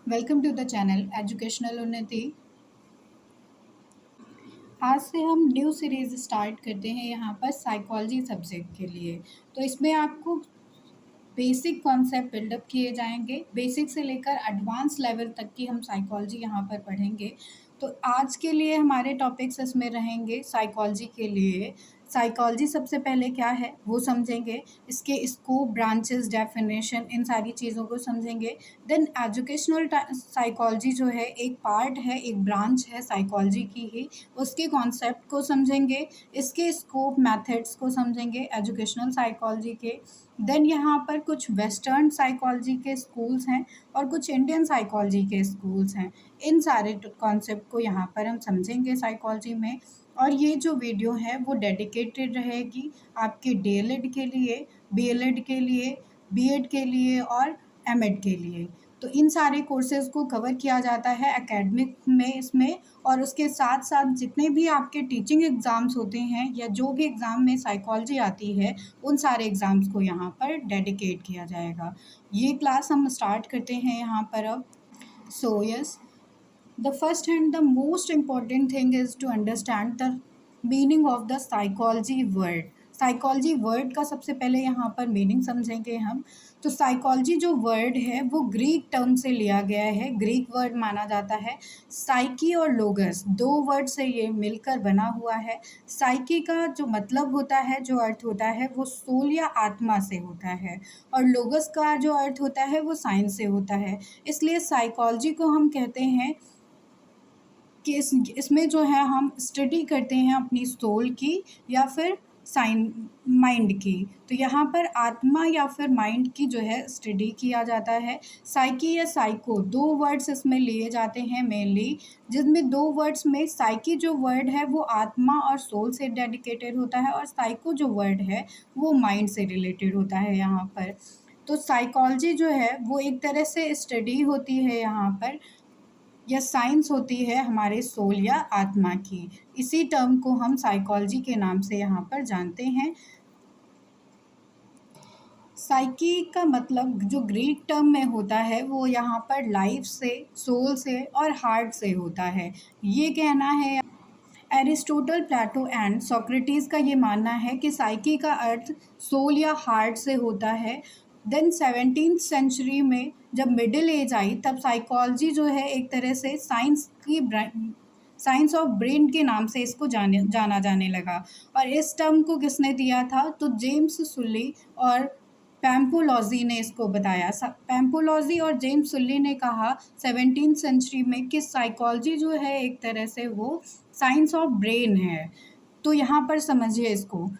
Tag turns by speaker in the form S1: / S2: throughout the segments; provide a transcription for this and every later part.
S1: Welcome to the channel educational Unnati. आज से हम न्यू सीरीज़ स्टार्ट करते हैं यहाँ पर साइकोलॉजी सब्जेक्ट के लिए। तो इसमें आपको बेसिक कॉन्सेप्ट बिल्डअप किए जाएंगे। बेसिक से लेकर एडवांस लेवल तक की हम साइकोलॉजी यहाँ पर पढ़ेंगे। तो आज के लिए हमारे टॉपिक्स इसमें रहेंगे साइकोलॉजी के लिए। साइकोलॉजी सबसे पहले क्या है वो समझेंगे, इसके स्कोप, ब्रांचेस, डेफिनेशन, इन सारी चीज़ों को समझेंगे। देन एजुकेशनल साइकोलॉजी जो है एक पार्ट है, एक ब्रांच है साइकोलॉजी की ही, उसके कॉन्सेप्ट को समझेंगे, इसके स्कोप, मेथड्स को समझेंगे एजुकेशनल साइकोलॉजी के। देन यहाँ पर कुछ वेस्टर्न साइकोलॉजी के स्कूल्स हैं और कुछ इंडियन साइकोलॉजी के स्कूल्स हैं। इन सारे कॉन्सेप्ट को यहाँ पर हम समझेंगे साइकोलॉजी में। और ये जो वीडियो है वो डेडिकेटेड रहेगी आपके डीएलएड के लिए, बीएलएड के लिए, बीएड के लिए और एमएड के लिए। तो इन सारे कोर्सेज़ को कवर किया जाता है एकेडमिक में इसमें। और उसके साथ साथ जितने भी आपके टीचिंग एग्ज़ाम्स होते हैं या जो भी एग्ज़ाम में साइकोलॉजी आती है, उन सारे एग्ज़ाम्स को यहाँ पर डेडिकेट किया जाएगा। ये क्लास हम स्टार्ट करते हैं यहाँ पर अब। So yes, the first and the most important thing is to understand the meaning of the psychology word। Psychology word का सबसे पहले यहाँ पर मीनिंग समझेंगे हम। तो साइकोलॉजी जो वर्ड है वो ग्रीक टर्म से लिया गया है, ग्रीक वर्ड माना जाता है। साइकी और लोगस, दो वर्ड से ये मिलकर बना हुआ है। साइकी का जो मतलब होता है, जो अर्थ होता है, वो सोल या आत्मा से होता है, और लोगस का जो अर्थ होता है वो साइंस से होता है। इसलिए साइकोलॉजी को हम कहते हैं कि इसमें जो है हम स्टडी करते हैं अपनी सोल की या फिर माइंड की। तो यहाँ पर आत्मा या फिर माइंड की जो है स्टडी किया जाता है। साइकी या साइको, दो वर्ड्स इसमें लिए जाते हैं मेनली, जिसमें दो वर्ड्स में साइकी जो वर्ड है वो आत्मा और सोल से डेडिकेटेड होता है, और साइको जो वर्ड है वो माइंड से रिलेटेड होता है यहाँ पर। तो साइकोलॉजी जो है वो एक तरह से स्टडी होती है यहाँ पर, या साइंस होती है हमारे सोल या आत्मा की। इसी टर्म को हम साइकोलॉजी के नाम से यहाँ पर जानते हैं। साइकी का मतलब जो ग्रीक टर्म में होता है वो यहाँ पर लाइफ से, सोल से और हार्ट से होता है, ये कहना है। एरिस्टोटल, प्लेटो एंड सोक्रेटिस का ये मानना है कि साइकी का अर्थ सोल या हार्ट से होता है। देन 17th सेंचुरी में जब मिडिल एज आई, तब साइकोलॉजी जो है एक तरह से साइंस ऑफ ब्रेन के नाम से इसको जाना जाने लगा। और इस टर्म को किसने दिया था? तो जेम्स सुल्ली और पैम्पोलॉजी ने इसको बताया। पैम्पोलॉजी और जेम्स सुल्ली ने कहा 17th सेंचुरी में कि साइकोलॉजी जो है एक तरह से वो साइंस ऑफ ब्रेन है। तो यहाँ पर समझिए इसको,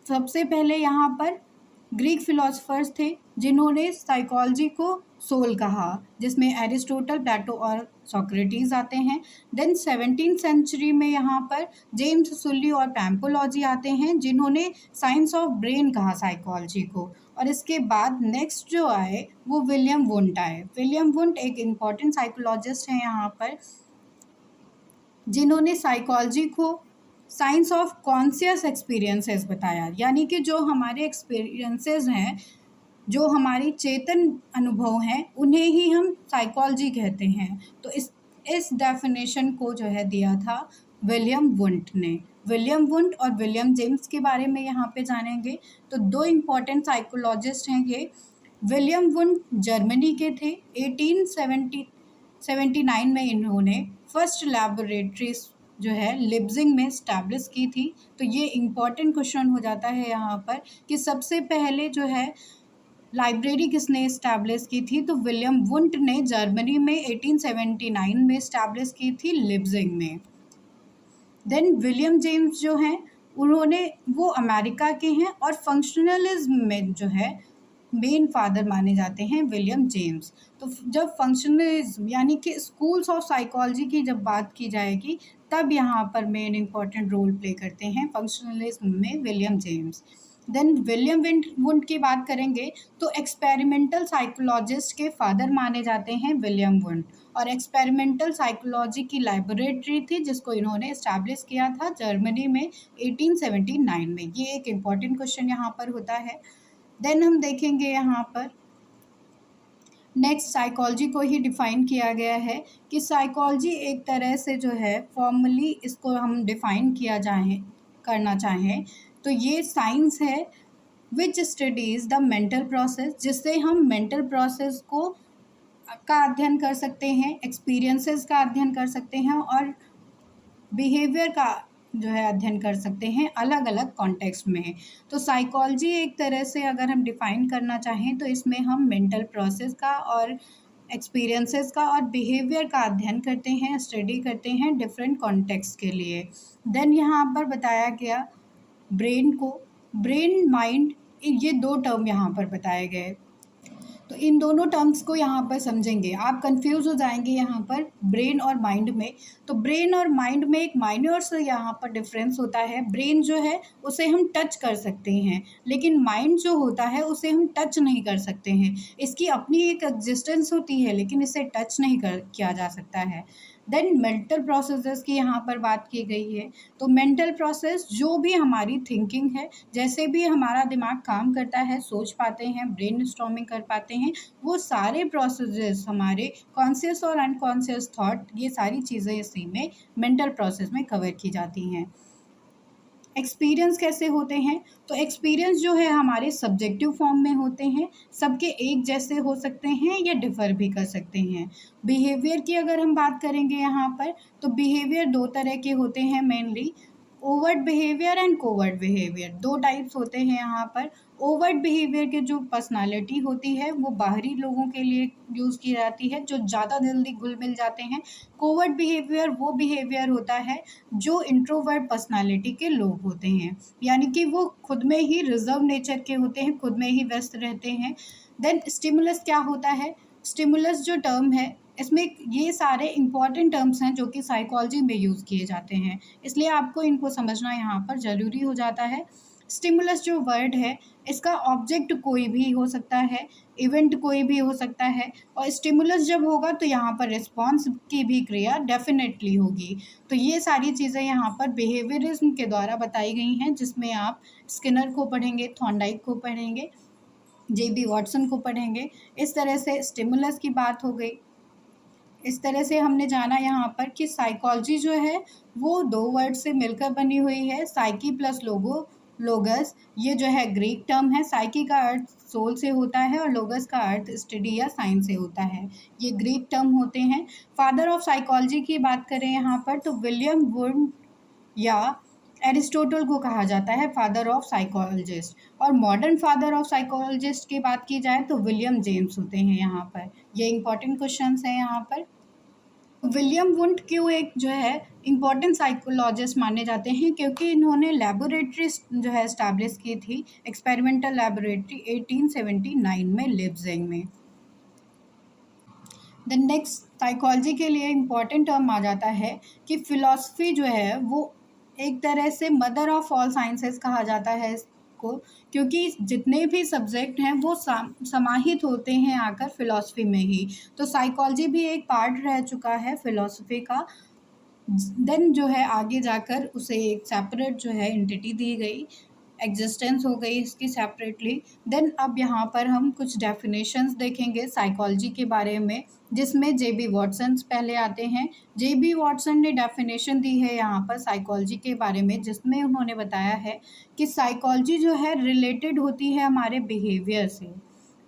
S1: सबसे पहले यहाँ पर ग्रीक फिलोसफर्स थे जिन्होंने साइकोलॉजी को सोल कहा, जिसमें एरिस्टोटल, प्लेटो और सोक्रेटिस आते हैं। देन 17th सेंचुरी में यहाँ पर जेम्स सुल्ली और पैम्पोलॉजी आते हैं जिन्होंने साइंस ऑफ ब्रेन कहा साइकोलॉजी को। और इसके बाद नेक्स्ट जो आए वो विलियम वुंट आए। विलियम वुंट एक इम्पॉर्टेंट साइकोलॉजिस्ट हैं यहाँ पर, जिन्होंने साइकोलॉजी को साइंस ऑफ कॉन्शियस एक्सपीरियंसेस बताया, यानी कि जो हमारे एक्सपीरियंसेस हैं, जो हमारी चेतन अनुभव हैं, उन्हें ही हम साइकोलॉजी कहते हैं। तो इस डेफिनेशन को जो है दिया था विलियम वुंट ने। विलियम वुंट और विलियम जेम्स के बारे में यहाँ पे जानेंगे। तो दो इम्पॉर्टेंट साइकोलॉजिस्ट हैं ये। विलियम वुंट जर्मनी के थे। 1879 में इन्होंने फर्स्ट लैबोरेटरीज जो है लिप्जिंग में स्टैब्लिश की थी। तो ये इम्पॉर्टेंट क्वेश्चन हो जाता है यहाँ पर कि सबसे पहले जो है लाइब्रेरी किसने इस्टेब्लिश की थी? तो विलियम वुंट ने जर्मनी में 1879 में इस्टेब्लिश की थी, लिप्जिंग में। देन विलियम जेम्स जो हैं उन्होंने, वो अमेरिका के हैं और फंक्शनलिज्म में जो है मेन फादर माने जाते हैं विलियम जेम्स। तो जब फंक्शनलिज्म यानी कि स्कूल्स ऑफ साइकोलॉजी की जब बात की जाएगी, तब यहाँ पर मेन इंपॉर्टेंट रोल प्ले करते हैं फंक्शनलिज्म में William James. Then William Wundt की बात करेंगे तो एक्सपेरिमेंटल साइकोलॉजिस्ट के फादर माने जाते हैं विलियम वुंट, और एक्सपेरिमेंटल साइकोलॉजी की लाइब्रेटरी थी जिसको इन्होंने इस्टेब्लिश किया था जर्मनी में 1879 में। ये एक इम्पॉर्टेंट क्वेश्चन यहाँ पर होता है। देन हम देखेंगे यहाँ पर नेक्स्ट साइकोलॉजी को ही डिफ़ाइन किया गया है कि साइकोलॉजी एक तरह से जो है फॉर्मली इसको हम डिफ़ाइन किया जाए करना चाहें तो ये साइंस है विच स्टडीज़ द मेंटल प्रोसेस, जिससे हम मेंटल प्रोसेस को का अध्ययन कर सकते हैं, एक्सपीरियंसेस का अध्ययन कर सकते हैं और बिहेवियर का जो है अध्ययन कर सकते हैं अलग अलग कॉन्टेक्स्ट में। तो साइकोलॉजी एक तरह से अगर हम डिफ़ाइन करना चाहें तो इसमें हम मेंटल प्रोसेस का और एक्सपीरियंसेस का और बिहेवियर का अध्ययन करते हैं, स्टडी करते हैं डिफरेंट कॉन्टेक्स्ट के लिए। देन यहाँ पर बताया गया ब्रेन माइंड, ये दो टर्म यहाँ पर बताए गए। तो इन दोनों टर्म्स को यहाँ पर समझेंगे, आप कंफ्यूज हो जाएंगे यहाँ पर ब्रेन और माइंड में। तो ब्रेन और माइंड में एक माइनर से यहाँ पर डिफरेंस होता है। ब्रेन जो है उसे हम टच कर सकते हैं, लेकिन माइंड जो होता है उसे हम टच नहीं कर सकते हैं। इसकी अपनी एक एग्जिस्टेंस होती है लेकिन इसे टच नहीं किया जा सकता है। देन मेंटल प्रोसेसेस की यहाँ पर बात की गई है। तो मेंटल प्रोसेस जो भी हमारी थिंकिंग है, जैसे भी हमारा दिमाग काम करता है, सोच पाते हैं, ब्रेनस्टॉर्मिंग कर पाते हैं, वो सारे प्रोसेसेस हमारे कॉन्शियस और अनकॉन्शियस थॉट, ये सारी चीज़ें इसी में मेंटल प्रोसेस में कवर की जाती हैं। एक्सपीरियंस कैसे होते हैं? तो एक्सपीरियंस जो है हमारे सब्जेक्टिव फॉर्म में होते हैं, सबके एक जैसे हो सकते हैं या डिफ़र भी कर सकते हैं। बिहेवियर की अगर हम बात करेंगे यहाँ पर, तो बिहेवियर दो तरह के होते हैं mainly, overt behaviour and covert behaviour, दो टाइप्स होते हैं यहाँ पर। ओवर्ट बिहेवियर के जो पर्सनालिटी होती है वो बाहरी लोगों के लिए यूज़ की जाती है जो ज़्यादा जल्दी घुल मिल जाते हैं। कोवर्ट बिहेवियर वो बिहेवियर होता है जो इंट्रोवर्ट पर्सनालिटी के लोग होते हैं, यानी कि वो खुद में ही रिजर्व नेचर के होते हैं, खुद में ही व्यस्त रहते हैं। देन स्टिमुलस क्या होता है? स्टिमुलस जो टर्म है इसमें ये सारे इंपॉर्टेंट टर्म्स हैं जो कि साइकोलॉजी में यूज़ किए जाते हैं, इसलिए आपको इनको समझना यहाँ पर ज़रूरी हो जाता है। स्टिमुलस जो वर्ड है इसका ऑब्जेक्ट कोई भी हो सकता है, इवेंट कोई भी हो सकता है, और स्टिमुलस जब होगा तो यहाँ पर रिस्पॉन्स की भी क्रिया डेफिनेटली होगी। तो ये सारी चीज़ें यहाँ पर बिहेवियरिज्म के द्वारा बताई गई हैं, जिसमें आप स्किनर को पढ़ेंगे, थॉर्नडाइक को पढ़ेंगे, जेबी वॉटसन को पढ़ेंगे। इस तरह से स्टिमुलस की बात हो गई। इस तरह से हमने जाना यहाँ पर कि साइकोलॉजी जो है वो दो वर्ड से मिलकर बनी हुई है, साइकी प्लस लोगस। ये जो है ग्रीक टर्म है। साइकी का अर्थ सोल से होता है और लोगस का अर्थ स्टडी या साइंस से होता है। ये ग्रीक टर्म होते हैं। फादर ऑफ साइकोलॉजी की बात करें यहाँ पर तो विलियम वुंड या एरिस्टोटल को कहा जाता है फादर ऑफ साइकोलॉजिस्ट, और मॉडर्न फादर ऑफ साइकोलॉजिस्ट की बात की जाए तो विलियम जेम्स होते हैं यहाँ पर। ये इंपॉर्टेंट क्वेश्चंस हैं यहाँ पर। विलियम वुंड क्यों एक जो है इम्पॉर्टेंट साइकोलॉजिस्ट माने जाते हैं? क्योंकि इन्होंने लेबोरेटरी जो है इस्टेब्लिश की थी, एक्सपेरिमेंटल लेबोरेटरी 1879 में लिप्जिंग में। द नेक्स्ट साइकोलॉजी के लिए इम्पॉर्टेंट टर्म आ जाता है कि फ़िलॉसफी जो है वो एक तरह से मदर ऑफ ऑल साइंसेस कहा जाता है इसको, क्योंकि जितने भी सब्जेक्ट हैं वो समाहित होते हैं आकर फ़िलॉसफी में ही। तो साइकोलॉजी भी एक पार्ट रह चुका है फ़िलॉसफी का। देन जो है आगे जाकर उसे एक सेपरेट जो है एंटिटी दी गई, एग्जिस्टेंस हो गई इसकी सेपरेटली। देन अब यहाँ पर हम कुछ डेफिनेशंस देखेंगे साइकोलॉजी के बारे में, जिसमें जेबी वॉटसन पहले आते हैं। जेबी वॉटसन ने डेफिनेशन दी है यहाँ पर साइकोलॉजी के बारे में, जिसमें उन्होंने बताया है कि साइकोलॉजी जो है रिलेटेड होती है हमारे बिहेवियर से।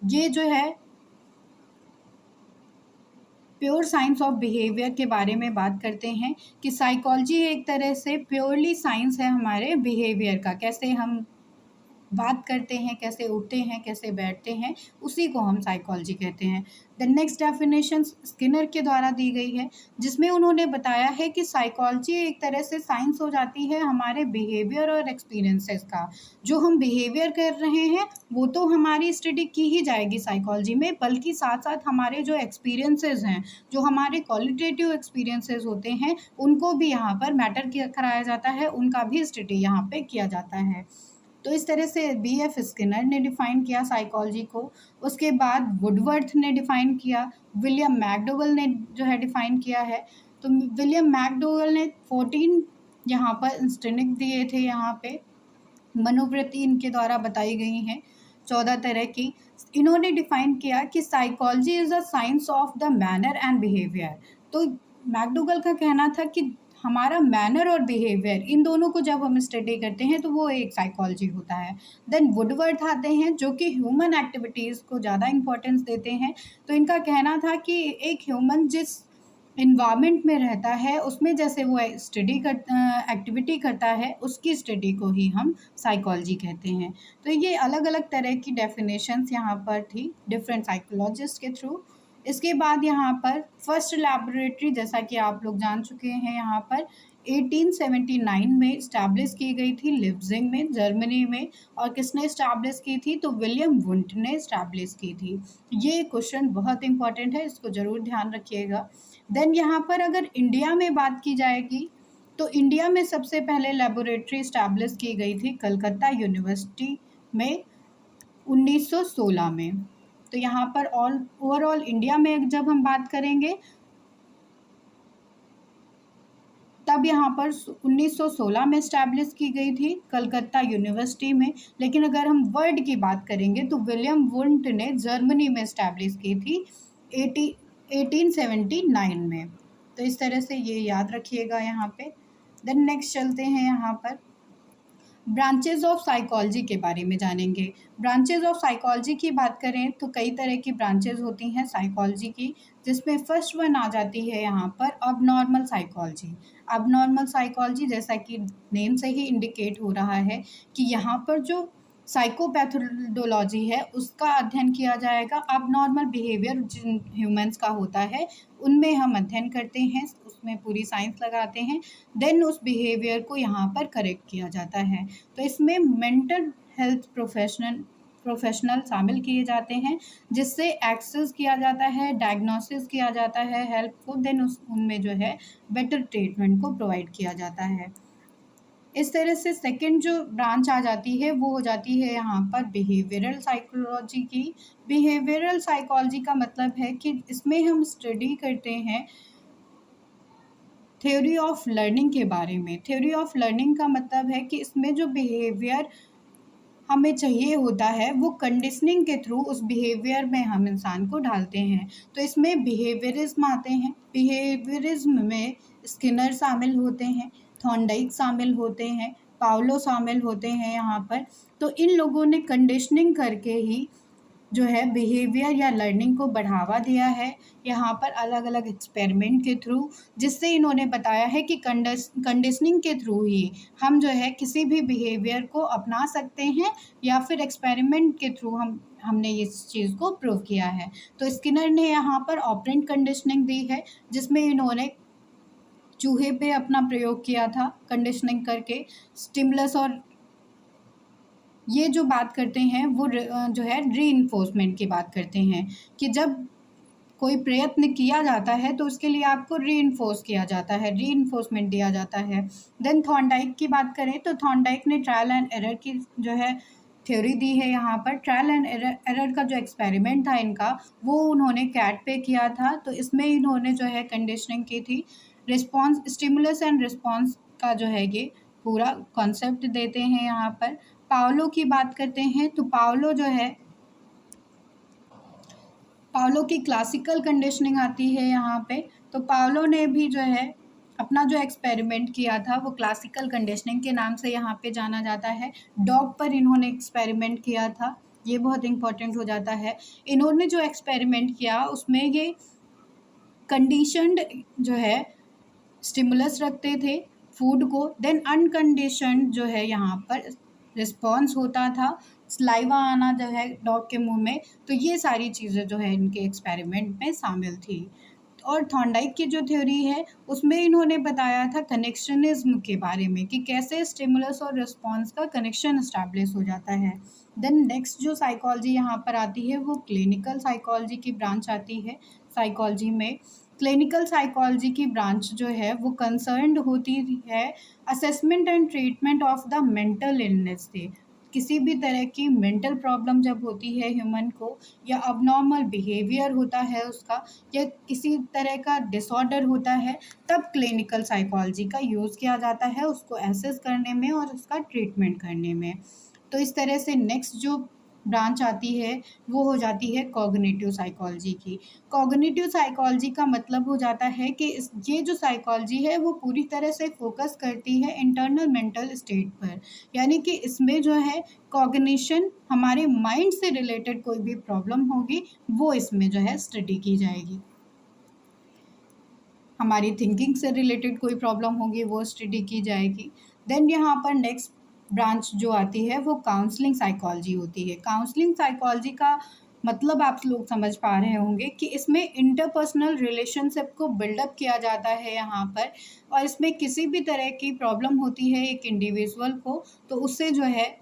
S1: ये जो है प्योर साइंस ऑफ बिहेवियर के बारे में बात करते हैं कि साइकोलॉजी एक तरह से प्योरली साइंस है हमारे बिहेवियर का, कैसे हम बात करते हैं, कैसे उठते हैं, कैसे बैठते हैं, उसी को हम साइकोलॉजी कहते हैं। द नेक्स्ट डेफिनेशन स्किनर के द्वारा दी गई है, जिसमें उन्होंने बताया है कि साइकोलॉजी एक तरह से साइंस हो जाती है हमारे बिहेवियर और एक्सपीरियंसेस का। जो हम बिहेवियर कर रहे हैं वो तो हमारी स्टडी की ही जाएगी साइकोलॉजी में, बल्कि साथ साथ हमारे जो एक्सपीरियंसेस हैं, जो हमारे क्वालिटेटिव एक्सपीरियंसेस होते हैं, उनको भी यहाँ पर मैटर कराया जाता है, उनका भी स्टडी यहाँ पे किया जाता है। तो इस तरह से बी.एफ. स्किनर ने डिफ़ाइन किया साइकोलॉजी को। उसके बाद वुडवर्थ ने डिफ़ाइन किया, विलियम मैकडोगल ने जो है डिफ़ाइन किया है। तो विलियम मैकडोगल ने 14 यहाँ पर इंस्टेंट दिए थे, यहाँ पे मनोवृत्ति इनके द्वारा बताई गई हैं। 14 तरह की। इन्होंने डिफाइन किया कि psychology is a science of the manner and behaviour. तो मैकडूगल का कहना था कि हमारा मैनर और बिहेवियर, इन दोनों को जब हम स्टडी करते हैं तो वो एक साइकोलॉजी होता है। देन वुडवर्थ आते हैं जो कि ह्यूमन एक्टिविटीज़ को ज़्यादा इंपॉर्टेंस देते हैं। तो इनका कहना था कि एक ह्यूमन जिस इन्वायरमेंट में रहता है उसमें जैसे वो स्टडी कर एक्टिविटी करता है, उसकी स्टडी को ही हम साइकोलॉजी कहते हैं। तो ये अलग अलग तरह की डेफिनेशंस यहाँ पर थी डिफरेंट साइकोलॉजिस्ट के थ्रू। इसके बाद यहाँ पर फर्स्ट लैबोरेटरी, जैसा कि आप लोग जान चुके हैं, यहाँ पर 1879 में इस्टेब्लिश की गई थी लिप्जिंग में, जर्मनी में। और किसने इस्टेब्लिश की थी? तो विलियम वुंट ने इस्टेब्लिश की थी। ये क्वेश्चन बहुत इंपॉर्टेंट है, इसको ज़रूर ध्यान रखिएगा। देन यहाँ पर अगर इंडिया में बात की जाएगी तो इंडिया में सबसे पहले लेबोरेटरी इस्टेब्लिश की गई थी कलकत्ता यूनिवर्सिटी में 1916 में। तो यहाँ पर ओवरऑल इंडिया में जब हम बात करेंगे तब यहाँ पर 1916 में इस्टेब्लिश की गई थी कलकत्ता यूनिवर्सिटी में। लेकिन अगर हम वर्ल्ड की बात करेंगे तो विलियम वुंट ने जर्मनी में इस्टेब्लिश की थी 1879 में। तो इस तरह से ये याद रखिएगा यहाँ पे। देन नेक्स्ट चलते हैं यहाँ पर ब्रांचेज ऑफ साइकोलॉजी के बारे में जानेंगे। ब्रांचेज ऑफ साइकोलॉजी की बात करें तो कई तरह की ब्रांचेज होती हैं साइकोलॉजी की, जिसमें फर्स्ट वन आ जाती है यहाँ पर अबनॉर्मल साइकोलॉजी। अबनॉर्मल साइकोलॉजी, जैसा कि नेम से ही इंडिकेट हो रहा है कि यहाँ पर जो साइकोपैथोलॉजी है उसका अध्ययन किया जाएगा। अबनॉर्मल बिहेवियर जिन ह्यूमंस का होता है उनमें हम अध्ययन करते हैं, उसमें पूरी साइंस लगाते हैं। देन उस बिहेवियर को यहाँ पर करेक्ट किया जाता है। तो इसमें मेंटल हेल्थ प्रोफेशनल शामिल किए जाते हैं, जिससे एक्सेस किया जाता है, डायग्नोसिस किया जाता है हेल्प को। देन उनमें जो है बेटर ट्रीटमेंट को प्रोवाइड किया जाता है। इस तरह से सेकंड जो ब्रांच आ जाती है वो हो जाती है यहाँ पर बिहेवियरल साइकोलॉजी की। बिहेवियरल साइकोलॉजी का मतलब है कि इसमें हम स्टडी करते हैं थ्योरी ऑफ लर्निंग के बारे में। थ्योरी ऑफ लर्निंग का मतलब है कि इसमें जो बिहेवियर हमें चाहिए होता है वो कंडीशनिंग के थ्रू उस बिहेवियर में हम इंसान को डालते हैं। तो इसमें बिहेवियरिज्म आते हैं। बिहेवियरिज्म में स्किनर शामिल होते हैं, थॉर्नडाइक शामिल होते हैं, पावलो शामिल होते हैं यहाँ पर। तो इन लोगों ने कंडीशनिंग करके ही जो है बिहेवियर या लर्निंग को बढ़ावा दिया है यहाँ पर अलग अलग एक्सपेरिमेंट के थ्रू, जिससे इन्होंने बताया है कि कंडीशनिंग के थ्रू ही हम जो है किसी भी बिहेवियर को अपना सकते हैं, या फिर एक्सपेरिमेंट के थ्रू हमने इस चीज़ को प्रूव किया है। तो स्किनर ने यहाँ पर ऑपरेंट कंडीशनिंग दी है, जिसमें इन्होंने चूहे पे अपना प्रयोग किया था कंडीशनिंग करके स्टिमुलस। और ये जो बात करते हैं वो जो है रीइंफोर्समेंट की बात करते हैं कि जब कोई प्रयत्न किया जाता है तो उसके लिए आपको रीइंफोर्स किया जाता है, रीइंफोर्समेंट दिया जाता है। देन थॉर्नडाइक की बात करें तो थॉर्नडाइक ने ट्रायल एंड एरर की जो है थ्योरी दी है यहाँ पर। ट्रायल एंड एरर का जो एक्सपेरिमेंट था इनका वो उन्होंने कैट पे किया था। तो इसमें इन्होंने जो है कंडीशनिंग की थी, रिस्पॉन्स स्टिमुलस एंड रिस्पॉन्स का जो है ये पूरा कॉन्सेप्ट देते हैं यहाँ पर। पावलो की बात करते हैं तो पावलो जो है पावलो की क्लासिकल कंडीशनिंग आती है यहाँ पे। तो पावलो ने भी जो है अपना जो एक्सपेरिमेंट किया था वो क्लासिकल कंडीशनिंग के नाम से यहाँ पे जाना जाता है। डॉग पर इन्होंने एक्सपेरिमेंट किया था, ये बहुत इंपॉर्टेंट हो जाता है। इन्होंने जो एक्सपेरिमेंट किया उसमें ये कंडीशनड जो है स्टिमुलस रखते थे फूड को, देन अनकंडीशनड जो है यहाँ पर रिस्पॉन्स होता था, सलाइवा आना जो है डॉग के मुंह में। तो ये सारी चीज़ें जो है इनके एक्सपेरिमेंट में शामिल थी। और थॉर्नडाइक की जो थ्योरी है उसमें इन्होंने बताया था कनेक्शनिज्म के बारे में कि कैसे स्टिमुलस और रिस्पॉन्स का कनेक्शन इस्टेब्लिश हो जाता है। देन नेक्स्ट जो साइकोलॉजी यहाँ पर आती है वो क्लिनिकल साइकोलॉजी की ब्रांच आती है साइकोलॉजी में। क्लिनिकल साइकोलॉजी की ब्रांच जो है वो कंसर्न्ड होती है assessment and treatment of the mental illness से। किसी भी तरह की मेंटल प्रॉब्लम जब होती है ह्यूमन को, या अबनॉर्मल बिहेवियर होता है उसका, या किसी तरह का डिसऑर्डर होता है, तब क्लिनिकल साइकोलॉजी का यूज़ किया जाता है उसको एसेस करने में और उसका ट्रीटमेंट करने में। तो इस तरह से नेक्स्ट जो ब्रांच आती है वो हो जाती है कॉग्निटिव साइकोलॉजी की। कॉग्निटिव साइकोलॉजी का मतलब हो जाता है कि ये जो साइकोलॉजी है वो पूरी तरह से फोकस करती है इंटरनल मेंटल स्टेट पर, यानी कि इसमें जो है कॉग्निशन, हमारे माइंड से रिलेटेड कोई भी प्रॉब्लम होगी वो इसमें जो है स्टडी की जाएगी। हमारी थिंकिंग से रिलेटेड कोई प्रॉब्लम होगी वो स्टडी की जाएगी। देन यहाँ पर नेक्स्ट ब्रांच जो आती है वो काउंसलिंग साइकोलॉजी होती है। काउंसलिंग साइकोलॉजी का मतलब आप लोग समझ पा रहे होंगे कि इसमें इंटरपर्सनल रिलेशनशिप को बिल्डअप किया जाता है यहाँ पर, और इसमें किसी भी तरह की प्रॉब्लम होती है एक इंडिविजुअल को तो उससे जो है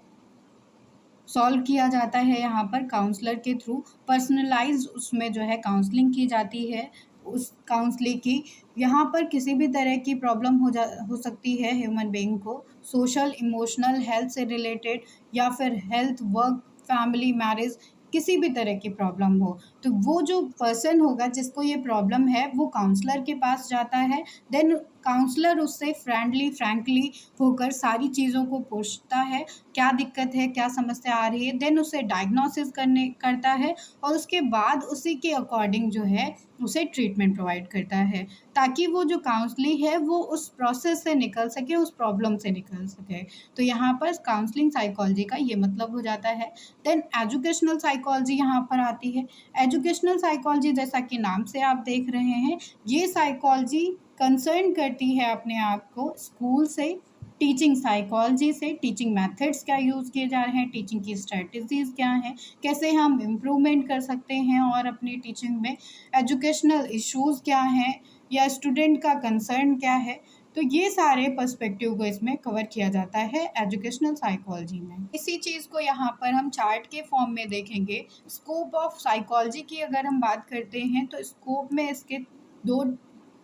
S1: सॉल्व किया जाता है यहाँ पर काउंसलर के थ्रू। पर्सनलाइज्ड उसमें जो है काउंसलिंग की जाती है उस काउंसलिंग की। यहाँ पर किसी भी तरह की प्रॉब्लम हो सकती है ह्यूमन बीइंग को, सोशल, इमोशनल, हेल्थ से रिलेटेड, या फिर हेल्थ, वर्क, फैमिली, मैरिज, किसी भी तरह की प्रॉब्लम हो तो वो जो पर्सन होगा जिसको ये प्रॉब्लम है वो काउंसलर के पास जाता है। देन काउंसलर उससे फ्रैंकली होकर सारी चीज़ों को पूछता है, क्या दिक्कत है, क्या समस्या आ रही है, देन उसे डायग्नोसिस करता है और उसके बाद उसी के अकॉर्डिंग जो है उसे ट्रीटमेंट प्रोवाइड करता है, ताकि वो जो काउंसलिंग है वो उस प्रोसेस से निकल सके, उस प्रॉब्लम से निकल सके। तो यहाँ पर काउंसलिंग साइकोलॉजी का ये मतलब हो जाता है। देन एजुकेशनल साइकोलॉजी यहाँ पर आती है। एजुकेशनल साइकोलॉजी जैसा कि नाम से आप देख रहे हैं, ये साइकोलॉजी कंसर्न करती है अपने आप को स्कूल से, टीचिंग साइकोलॉजी से, टीचिंग मेथड्स क्या यूज़ किए जा रहे हैं, टीचिंग की स्ट्रेटजीज़ क्या हैं, कैसे हम इम्प्रूवमेंट कर सकते हैं और अपनी टीचिंग में एजुकेशनल इश्यूज़ क्या हैं या स्टूडेंट का कंसर्न क्या है। तो ये सारे पर्सपेक्टिव को इसमें कवर किया जाता है एजुकेशनल साइकोलॉजी में। इसी चीज़ को यहाँ पर हम चार्ट के फॉर्म में देखेंगे। स्कोप ऑफ साइकोलॉजी की अगर हम बात करते हैं तो स्कोप में इसके दो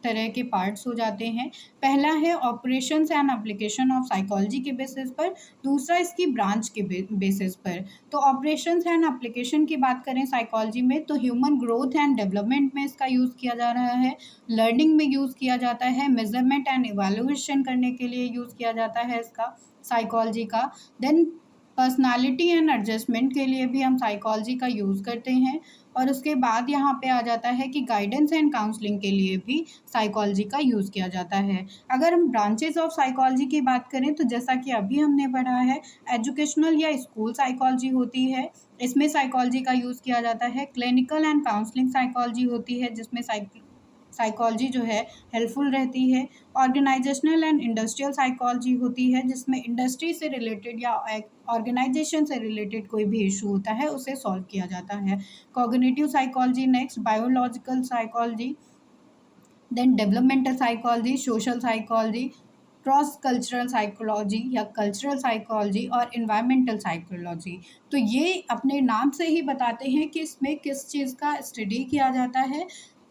S1: तरह के पार्ट्स हो जाते हैं। पहला है operations and application of psychology के बेसिस पर, दूसरा इसकी ब्रांच के बेसिस पर। तो ऑपरेशंस एंड एप्लीकेशन की बात करें साइकोलॉजी में तो ह्यूमन ग्रोथ एंड डेवलपमेंट में इसका यूज़ किया जा रहा है, लर्निंग में यूज़ किया जाता है, मेजरमेंट एंड इवैल्यूएशन करने के लिए यूज़ किया जाता है इसका साइकोलॉजी का। देन पर्सनालिटी एंड एडजस्टमेंट के लिए भी हम साइकोलॉजी का यूज़ करते हैं। और उसके बाद यहाँ पे आ जाता है कि गाइडेंस एंड काउंसलिंग के लिए भी साइकोलॉजी का यूज़ किया जाता है। अगर हम ब्रांचेस ऑफ साइकोलॉजी की बात करें तो जैसा कि अभी हमने पढ़ा है, एजुकेशनल या स्कूल साइकोलॉजी होती है, इसमें साइकोलॉजी का यूज़ किया जाता है। क्लिनिकल एंड काउंसलिंग साइकोलॉजी होती है जिसमें साइकोलॉजी जो है हेल्पफुल रहती है। ऑर्गेनाइजेशनल एंड इंडस्ट्रियल साइकोलॉजी होती है जिसमें इंडस्ट्री से रिलेटेड या ऑर्गेनाइजेशन से रिलेटेड कोई भी इशू होता है उसे सॉल्व किया जाता है। Cognitive psychology next, biological psychology, then developmental psychology, social psychology, cross cultural psychology या कल्चरल साइकोलॉजी और इन्वायरमेंटल साइकोलॉजी। तो ये अपने नाम से ही बताते हैं कि इसमें किस चीज़ का स्टडी किया जाता है।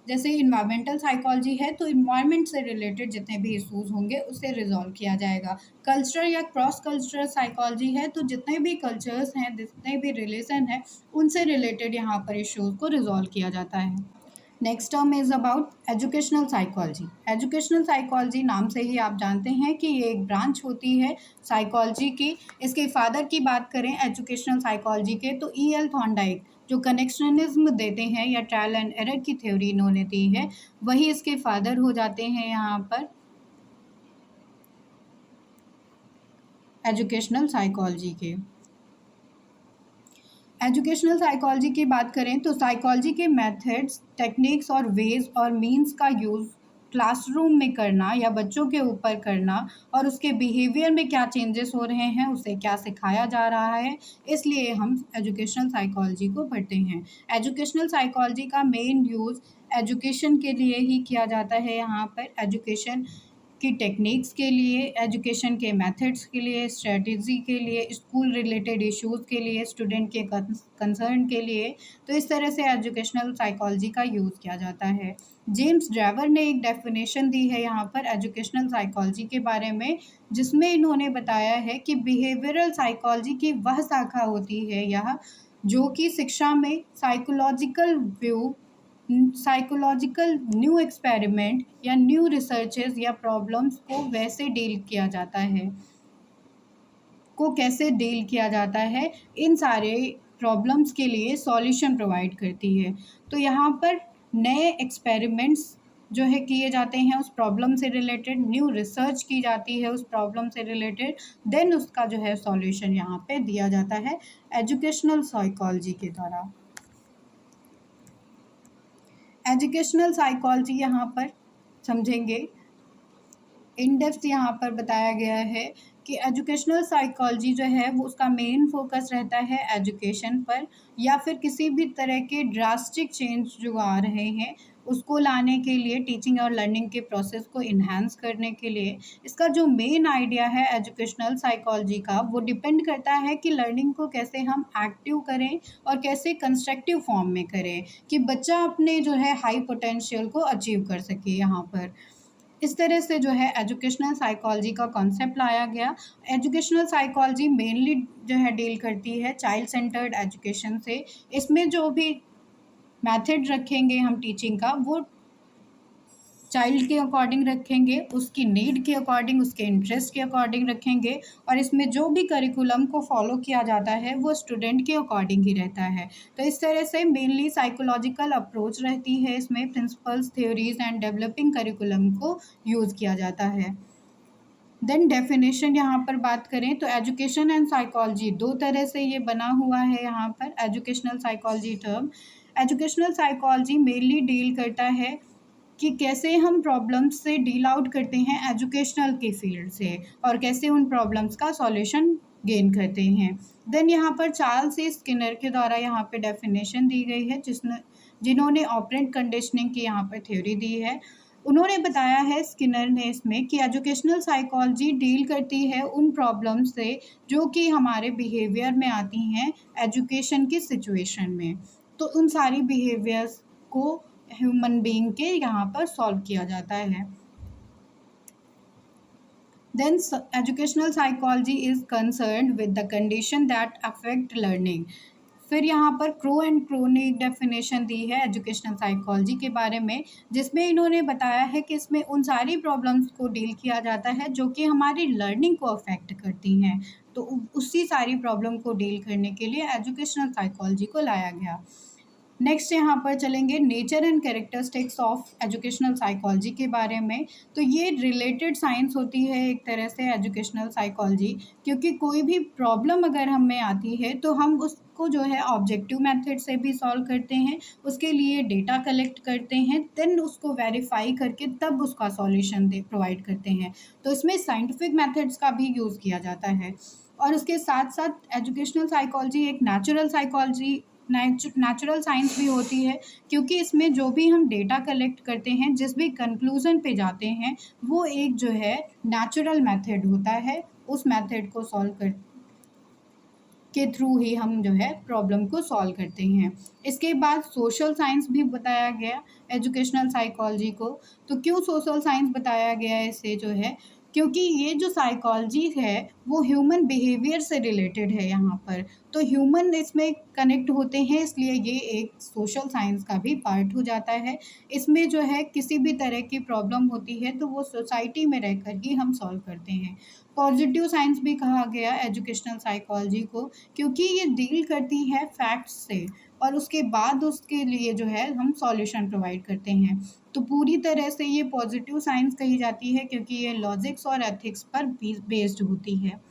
S1: जैसे इन्वायरमेंटल साइकोलॉजी है तो इन्वायरमेंट से रिलेटेड जितने भी इश्यूज होंगे उसे रिजॉल्व किया जाएगा। कल्चरल या क्रॉस कल्चरल साइकोलॉजी है तो जितने भी कल्चर्स हैं, जितने भी रिलेशन है, उनसे रिलेटेड यहाँ पर इश्यूज को रिजॉल्व किया जाता है। Next term is about educational psychology. Educational psychology नाम से ही आप जानते हैं कि ये एक ब्रांच होती है साइकोलॉजी की। इसके फादर की बात करें एजुकेशनल साइकोलॉजी के तो E.L. थॉर्नडाइक, जो कनेक्शनिज्म देते हैं या ट्रायल एंड एरर की थ्योरी इन्होंने दी है, वही इसके फादर हो जाते हैं यहाँ पर एजुकेशनल साइकोलॉजी के। एजुकेशनल साइकोलॉजी की बात करें तो साइकोलॉजी के मेथड्स, टेक्निक्स और वेज और मीन्स का यूज़ क्लासरूम में करना या बच्चों के ऊपर करना और उसके बिहेवियर में क्या चेंजेस हो रहे हैं, उसे क्या सिखाया जा रहा है, इसलिए हम एजुकेशनल साइकोलॉजी को पढ़ते हैं। एजुकेशनल साइकोलॉजी का मेन यूज़ एजुकेशन के लिए ही किया जाता है। यहाँ पर एजुकेशन की टेक्निक्स के लिए, एजुकेशन के मेथड्स के लिए, स्ट्रेटजी के लिए, स्कूल रिलेटेड इश्यूज़ के लिए, स्टूडेंट के कंसर्न के लिए, तो इस तरह से एजुकेशनल साइकोलॉजी का यूज़ किया जाता है। जेम्स ड्रावर ने एक डेफिनेशन दी है यहाँ पर एजुकेशनल साइकोलॉजी के बारे में, जिसमें इन्होंने बताया है कि बिहेवियरल साइकोलॉजी की वह शाखा होती है यह जो कि शिक्षा में साइकोलॉजिकल न्यू एक्सपेरिमेंट या न्यू रिसर्चेस या प्रॉब्लम्स को कैसे डील किया जाता है, इन सारे प्रॉब्लम्स के लिए सॉल्यूशन प्रोवाइड करती है। तो यहाँ पर नए एक्सपेरिमेंट्स जो है किए जाते हैं उस प्रॉब्लम से रिलेटेड, न्यू रिसर्च की जाती है उस प्रॉब्लम से रिलेटेड, देन उसका जो है सॉल्यूशन यहाँ पे दिया जाता है एजुकेशनल साइकोलॉजी के द्वारा। एजुकेशनल साइकोलॉजी यहाँ पर समझेंगे, इन डेप्थ यहाँ पर बताया गया है कि एजुकेशनल साइकोलॉजी जो है वो उसका मेन फोकस रहता है एजुकेशन पर, या फिर किसी भी तरह के ड्रास्टिक चेंज जो आ रहे हैं उसको लाने के लिए, टीचिंग और लर्निंग के प्रोसेस को इन्हांस करने के लिए। इसका जो मेन आइडिया है एजुकेशनल साइकोलॉजी का, वो डिपेंड करता है कि लर्निंग को कैसे हम एक्टिव करें और कैसे कंस्ट्रक्टिव फॉर्म में करें कि बच्चा अपने जो है हाई पोटेंशियल को अचीव कर सके। यहाँ पर इस तरह से जो है एजुकेशनल साइकोलॉजी का कॉन्सेप्ट लाया गया। एजुकेशनल साइकोलॉजी मेनली जो है डील करती है चाइल्ड सेंटर्ड एजुकेशन से। इसमें जो भी मेथड रखेंगे हम टीचिंग का, वो चाइल्ड के अकॉर्डिंग रखेंगे, उसकी नीड के अकॉर्डिंग, उसके इंटरेस्ट के अकॉर्डिंग रखेंगे, और इसमें जो भी करिकुलम को फॉलो किया जाता है वो स्टूडेंट के अकॉर्डिंग ही रहता है। तो इस तरह से मेनली साइकोलॉजिकल अप्रोच रहती है, इसमें principles, theories and developing curriculum को यूज़ किया जाता है। देन डेफिनेशन यहाँ पर बात करें तो एजुकेशन एंड साइकोलॉजी दो तरह से ये बना हुआ है। यहाँ पर educational psychology term, educational psychology mainly deal करता है कि कैसे हम प्रॉब्लम्स से डील आउट करते हैं एजुकेशनल के फील्ड से, और कैसे उन प्रॉब्लम्स का सॉल्यूशन गेन करते हैं। देन यहाँ पर चार्ल्स सी स्किनर के द्वारा यहाँ पे डेफिनेशन दी गई है, जिन्होंने ऑपरेंट कंडीशनिंग की यहाँ पर थ्योरी दी है। उन्होंने बताया है, स्किनर ने, इसमें कि एजुकेशनल साइकोलॉजी डील करती है उन प्रॉब्लम से जो कि हमारे बिहेवियर में आती हैं एजुकेशन की सिचुएशन में। तो उन सारी बिहेवियर्स को ह्यूमन बीइंग के यहाँ पर सॉल्व किया जाता है। Then educational psychology is concerned with the condition that affect learning. फिर यहाँ पर क्रो एंड क्रो ने एक डेफिनेशन दी है एजुकेशनल साइकोलॉजी के बारे में, जिसमें इन्होंने बताया है कि इसमें उन सारी प्रॉब्लम्स को डील किया जाता है जो कि हमारी लर्निंग को अफेक्ट करती हैं। तो उसी सारी प्रॉब्लम को डील करने के लिए एजुकेशनल साइकोलॉजी को लाया गया। नेक्स्ट यहाँ पर चलेंगे nature and characteristics of educational psychology के बारे में। तो ये रिलेटेड साइंस होती है एक तरह से एजुकेशनल साइकोलॉजी, क्योंकि कोई भी प्रॉब्लम अगर हमें आती है तो हम उसको जो है ऑब्जेक्टिव मेथड से भी सॉल्व करते हैं, उसके लिए डेटा कलेक्ट करते हैं, देन उसको वेरीफाई करके तब उसका सॉल्यूशन प्रोवाइड करते हैं। तो इसमें साइंटिफिक मेथड्स का भी यूज़ किया जाता है। और उसके साथ साथ एजुकेशनल साइकोलॉजी एक नेचुरल साइंस भी होती है, क्योंकि इसमें जो भी हम डेटा कलेक्ट करते हैं, जिस भी कंक्लूज़न पे जाते हैं, वो एक जो है नेचुरल मेथड होता है। उस मेथड को सॉल्व कर के थ्रू ही हम जो है प्रॉब्लम को सॉल्व करते हैं। इसके बाद सोशल साइंस भी बताया गया एजुकेशनल साइकोलॉजी को। तो क्यों सोशल साइंस बताया गया है इसे जो है, क्योंकि ये जो साइकोलॉजी है वो ह्यूमन बिहेवियर से रिलेटेड है यहाँ पर। तो ह्यूमन इसमें कनेक्ट होते हैं, इसलिए ये एक सोशल साइंस का भी पार्ट हो जाता है। इसमें जो है किसी भी तरह की प्रॉब्लम होती है तो वो सोसाइटी में रहकर ही हम सॉल्व करते हैं। पॉजिटिव साइंस भी कहा गया एजुकेशनल साइकोलॉजी को, क्योंकि ये डील करती है फैक्ट्स से, और उसके बाद उसके लिए जो है हम सॉल्यूशन प्रोवाइड करते हैं। तो पूरी तरह से ये पॉजिटिव साइंस कही जाती है, क्योंकि ये लॉजिक्स और एथिक्स पर बेस्ड होती है।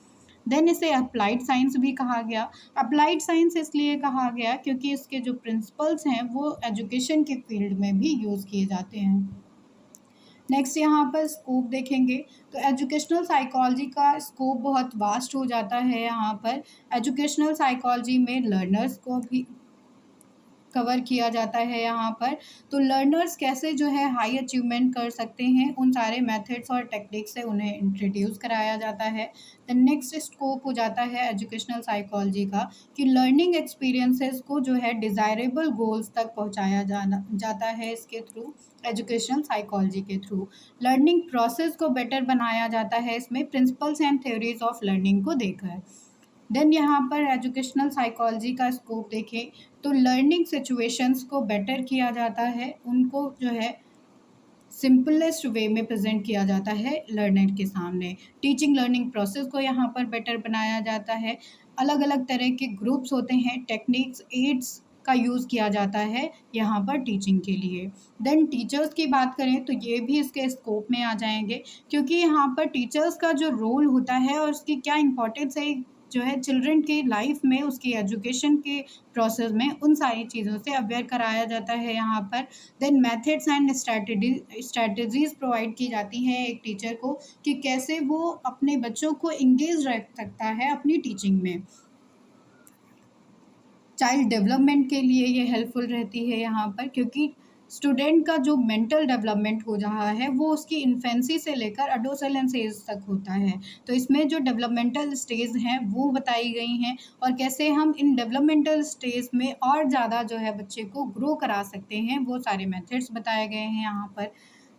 S1: देन इसे अप्लाइड साइंस भी कहा गया। अप्लाइड साइंस इसलिए कहा गया क्योंकि इसके जो प्रिंसिपल्स हैं वो एजुकेशन के फील्ड में भी यूज़ किए जाते हैं। नेक्स्ट यहाँ पर स्कोप देखेंगे तो एजुकेशनल साइकोलॉजी का स्कोप बहुत वास्ट हो जाता है। यहाँ पर एजुकेशनल साइकोलॉजी में लर्नर्स को भी कवर किया जाता है। यहाँ पर तो लर्नर्स कैसे जो है हाई अचीवमेंट कर सकते हैं, उन सारे मेथड्स और टेक्निक्स से उन्हें इंट्रोड्यूस कराया जाता है। द नेक्स्ट स्कोप हो जाता है एजुकेशनल साइकोलॉजी का कि लर्निंग एक्सपीरियंसेस को जो है डिज़ायरेबल गोल्स तक पहुँचाया जाता है इसके थ्रू, एजुकेशनल साइकोलॉजी के थ्रू। लर्निंग प्रोसेस को बेटर बनाया जाता है इसमें principles and theories of learning को देकर। देन यहाँ पर एजुकेशनल साइकोलॉजी का स्कोप देखें तो लर्निंग सिचुएशंस को बेटर किया जाता है, उनको जो है सिंपलेस्ट वे में प्रेजेंट किया जाता है लर्नर के सामने। टीचिंग लर्निंग प्रोसेस को यहाँ पर बेटर बनाया जाता है। अलग अलग तरह के ग्रुप्स होते हैं, टेक्निक्स, एड्स का यूज़ किया जाता है यहाँ पर टीचिंग के लिए। देन टीचर्स की बात करें तो ये भी इसके स्कोप में आ जाएंगे, क्योंकि यहाँ पर टीचर्स का जो रोल होता है और उसकी क्या इम्पोर्टेंस है जो है चिल्ड्रन की लाइफ में, उसकी एजुकेशन के प्रोसेस में, उन सारी चीज़ों से अवेयर कराया जाता है यहाँ पर। Then methods and strategies provide की जाती हैं एक टीचर को कि कैसे वो अपने बच्चों को इंगेज रख सकता है अपनी टीचिंग में। चाइल्ड डेवलपमेंट के लिए ये हेल्पफुल रहती है यहाँ पर, क्योंकि स्टूडेंट का जो मेंटल डेवलपमेंट हो रहा है वो उसकी इन्फेंसी से लेकर एडोलसेंस एज तक होता है। तो इसमें जो डेवलपमेंटल स्टेज हैं वो बताई गई हैं, और कैसे हम इन डेवलपमेंटल स्टेज में और ज़्यादा जो है बच्चे को ग्रो करा सकते हैं, वो सारे मेथड्स बताए गए हैं यहाँ पर।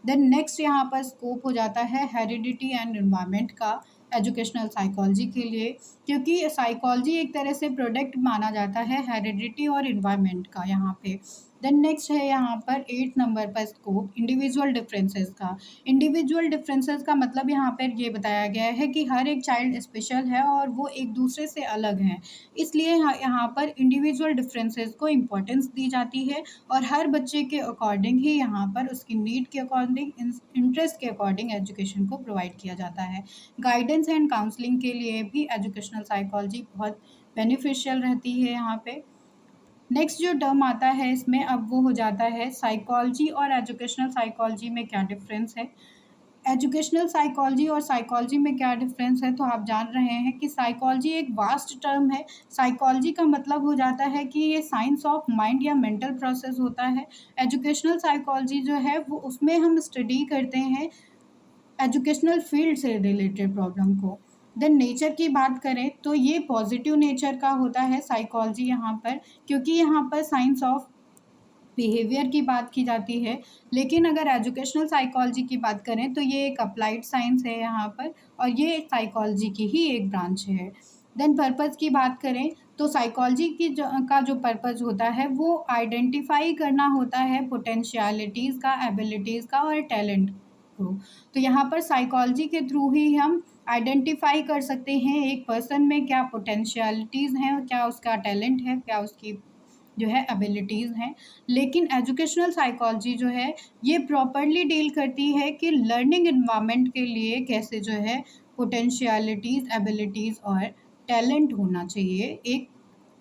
S1: देन नेक्स्ट यहाँ पर स्कोप हो जाता है हेरिडिटी एंड एनवायरनमेंट का एजुकेशनल साइकोलॉजी के लिए, क्योंकि साइकोलॉजी एक तरह से प्रोडक्ट माना जाता है हेरिडिटी और एनवायरनमेंट का यहाँ पे। देन नेक्स्ट है यहाँ पर 8 नंबर पर स्कोप इंडिविजुअल डिफरेंसेस का। इंडिविजुअल डिफरेंसेस का मतलब यहाँ पर ये बताया गया है कि हर एक चाइल्ड स्पेशल है और वो एक दूसरे से अलग हैं, इसलिए यहाँ पर इंडिविजुअल डिफरेंसेस को इम्पोर्टेंस दी जाती है, और हर बच्चे के अकॉर्डिंग ही यहाँ पर उसकी नीड के अकॉर्डिंग, इंटरेस्ट के अकॉर्डिंग एजुकेशन को प्रोवाइड किया जाता है। गाइडेंस एंड काउंसलिंग के लिए भी एजुकेशनल साइकोलॉजी बहुत बेनिफिशियल रहती है यहाँ पे। नेक्स्ट जो टर्म आता है इसमें अब वो हो जाता है साइकोलॉजी और एजुकेशनल साइकोलॉजी में क्या डिफरेंस है। एजुकेशनल साइकोलॉजी और साइकोलॉजी में क्या डिफरेंस है, तो आप जान रहे हैं कि साइकोलॉजी एक वास्ट टर्म है। साइकोलॉजी का मतलब हो जाता है कि ये साइंस ऑफ माइंड या मेंटल प्रोसेस होता है। एजुकेशनल साइकोलॉजी जो है वो उसमें हम स्टडी करते हैं एजुकेशनल फील्ड से रिलेटेड प्रॉब्लम को। देन नेचर की बात करें तो ये पॉजिटिव नेचर का होता है साइकोलॉजी यहाँ पर, क्योंकि यहाँ पर साइंस ऑफ बिहेवियर की बात की जाती है। लेकिन अगर एजुकेशनल साइकोलॉजी की बात करें तो ये एक अप्लाइड साइंस है यहाँ पर, और ये साइकोलॉजी की ही एक ब्रांच है। देन पर्पज़ की बात करें तो साइकोलॉजी की जो पर्पज़ होता है वो आइडेंटिफाई करना होता है पोटेंशियलिटीज़ का, एबिलिटीज़ का और टैलेंट को। तो यहाँ पर साइकोलॉजी के थ्रू ही हम आइडेंटिफाई कर सकते हैं एक पर्सन में क्या पोटेंशियलिटीज़ हैं, क्या उसका टैलेंट है, क्या उसकी जो है एबिलिटीज़ हैं। लेकिन एजुकेशनल साइकोलॉजी जो है ये प्रॉपरली डील करती है कि लर्निंग एनवायरनमेंट के लिए कैसे जो है पोटेंशियलिटीज़, एबिलिटीज़ और टैलेंट होना चाहिए एक